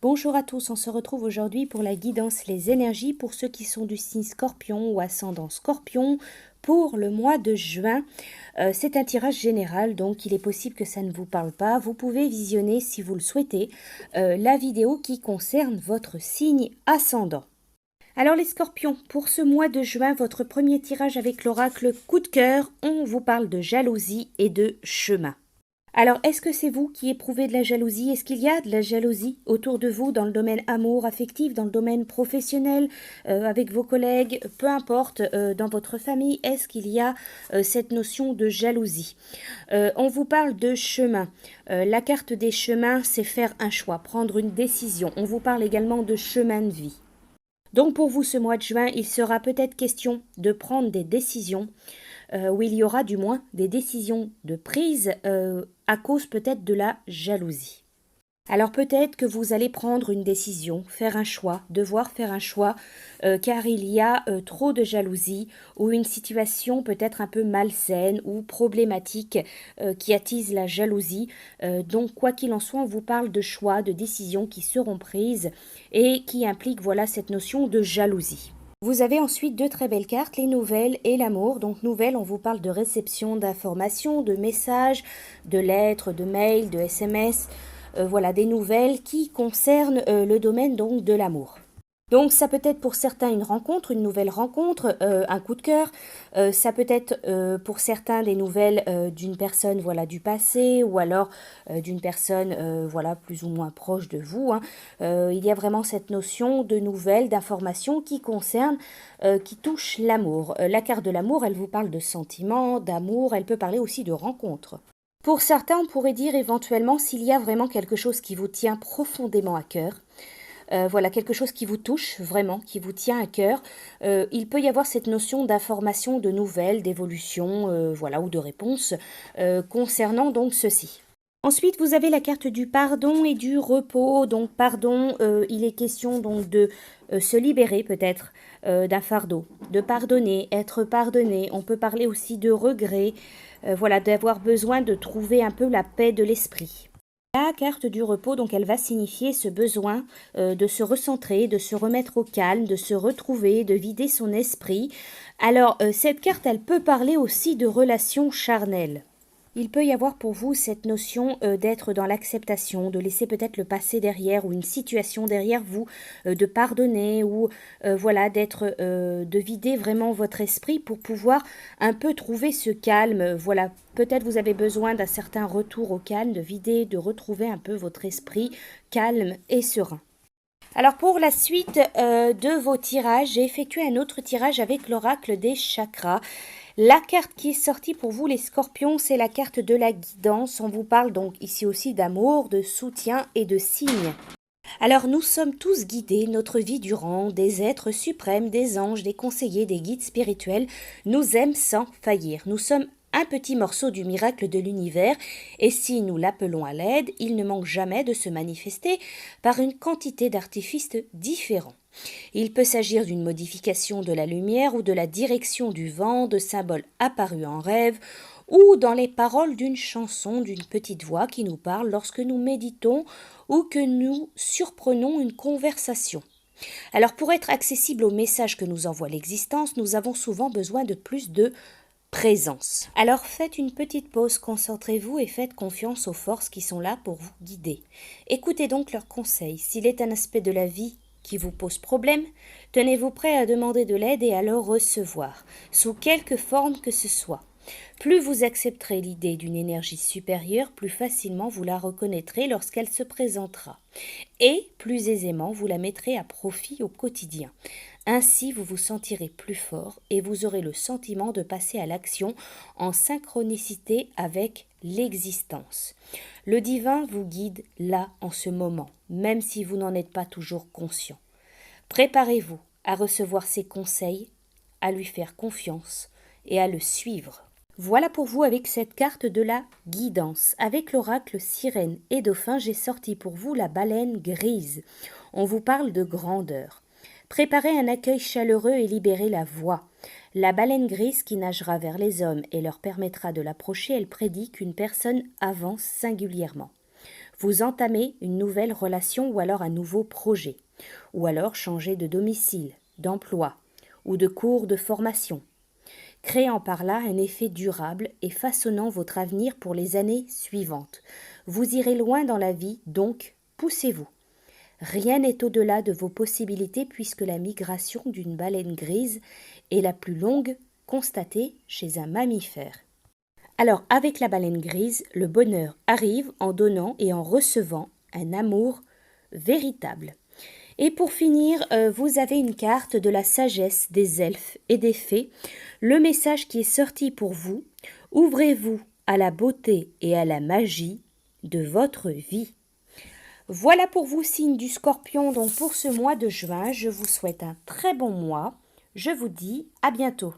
Bonjour à tous, on se retrouve aujourd'hui pour la guidance les énergies pour ceux qui sont du signe Scorpion ou ascendant Scorpion pour le mois de juin. C'est un tirage général, donc il est possible que ça ne vous parle pas. Vous pouvez visionner, si vous le souhaitez, la vidéo qui concerne votre signe ascendant. Alors les Scorpions, pour ce mois de juin, votre premier tirage avec l'oracle coup de cœur, on vous parle de jalousie et de chemin. Alors, est-ce que c'est vous qui éprouvez de la jalousie? Est-ce qu'il y a de la jalousie autour de vous dans le domaine amour, affectif, dans le domaine professionnel, avec vos collègues, peu importe, dans votre famille? Est-ce qu'il y a cette notion de jalousie? On vous parle de chemin. La carte des chemins, c'est faire un choix, prendre une décision. On vous parle également de chemin de vie. Donc pour vous, ce mois de juin, il sera peut-être question de prendre des décisions, où il y aura du moins des décisions de prise à cause peut-être de la jalousie. Alors peut-être que vous allez prendre une décision, faire un choix, devoir faire un choix, car il y a trop de jalousie ou une situation peut-être un peu malsaine ou problématique qui attise la jalousie. Donc quoi qu'il en soit, on vous parle de choix, de décisions qui seront prises et qui impliquent voilà cette notion de jalousie. Vous avez ensuite deux très belles cartes, les nouvelles et l'amour. Donc nouvelles, on vous parle de réception d'informations, de messages, de lettres, de mails, de SMS. Voilà, des nouvelles qui concernent le domaine donc de l'amour. Donc ça peut être pour certains une rencontre, une nouvelle rencontre, un coup de cœur. Ça peut être pour certains des nouvelles d'une personne voilà du passé ou alors d'une personne voilà plus ou moins proche de vous. Il y a vraiment cette notion de nouvelles, d'informations qui concernent, qui touchent l'amour. La carte de l'amour, elle vous parle de sentiments, d'amour, elle peut parler aussi de rencontres. Pour certains, on pourrait dire éventuellement s'il y a vraiment quelque chose qui vous tient profondément à cœur. Voilà, quelque chose qui vous touche vraiment, qui vous tient à cœur. Il peut y avoir cette notion d'information, de nouvelles, d'évolution, voilà, ou de réponse concernant donc ceci. Ensuite, vous avez la carte du pardon et du repos. Donc, pardon, il est question donc de se libérer peut-être d'un fardeau, de pardonner, être pardonné. On peut parler aussi de regret, voilà, d'avoir besoin de trouver un peu la paix de l'esprit. La carte du repos, donc elle va signifier ce besoin de se recentrer, de se remettre au calme, de se retrouver, de vider son esprit. Alors, cette carte, elle peut parler aussi de relations charnelles. Il peut y avoir pour vous cette notion d'être dans l'acceptation, de laisser peut-être le passé derrière ou une situation derrière vous, de pardonner ou voilà d'être, de vider vraiment votre esprit pour pouvoir un peu trouver ce calme. Voilà, peut-être vous avez besoin d'un certain retour au calme, de vider, de retrouver un peu votre esprit calme et serein. Alors pour la suite de vos tirages, j'ai effectué un autre tirage avec l'oracle des chakras. La carte qui est sortie pour vous les scorpions, c'est la carte de la guidance. On vous parle donc ici aussi d'amour, de soutien et de signes. Alors nous sommes tous guidés notre vie durant, des êtres suprêmes, des anges, des conseillers, des guides spirituels nous aiment sans faillir. Nous sommes un petit morceau du miracle de l'univers et si nous l'appelons à l'aide, il ne manque jamais de se manifester par une quantité d'artifices différents. Il peut s'agir d'une modification de la lumière ou de la direction du vent, de symboles apparus en rêve, ou dans les paroles d'une chanson, d'une petite voix qui nous parle lorsque nous méditons ou que nous surprenons une conversation. Alors pour être accessible aux messages que nous envoie l'existence, nous avons souvent besoin de plus de présence. Alors faites une petite pause, concentrez-vous et faites confiance aux forces qui sont là pour vous guider. Écoutez donc leurs conseils. S'il est un aspect de la vie qui vous pose problème, tenez-vous prêt à demander de l'aide et à le recevoir, sous quelque forme que ce soit. Plus vous accepterez l'idée d'une énergie supérieure, plus facilement vous la reconnaîtrez lorsqu'elle se présentera, et plus aisément vous la mettrez à profit au quotidien. Ainsi, vous vous sentirez plus fort et vous aurez le sentiment de passer à l'action en synchronicité avec l'existence. Le divin vous guide là en ce moment, même si vous n'en êtes pas toujours conscient. Préparez-vous à recevoir ses conseils, à lui faire confiance et à le suivre. Voilà pour vous avec cette carte de la guidance. Avec l'oracle sirène et dauphin, j'ai sorti pour vous la baleine grise. On vous parle de grandeur. Préparez un accueil chaleureux et libérez la voix. La baleine grise qui nagera vers les hommes et leur permettra de l'approcher, elle prédit qu'une personne avance singulièrement. Vous entamez une nouvelle relation ou alors un nouveau projet, ou alors changer de domicile, d'emploi ou de cours de formation, créant par là un effet durable et façonnant votre avenir pour les années suivantes. Vous irez loin dans la vie, donc poussez-vous. Rien n'est au-delà de vos possibilités puisque la migration d'une baleine grise est la plus longue constatée chez un mammifère. Alors avec la baleine grise, le bonheur arrive en donnant et en recevant un amour véritable. Et pour finir, vous avez une carte de la sagesse des elfes et des fées. Le message qui est sorti pour vous, ouvrez-vous à la beauté et à la magie de votre vie. Voilà pour vous, signe du Scorpion, donc pour ce mois de juin. Je vous souhaite un très bon mois. Je vous dis à bientôt.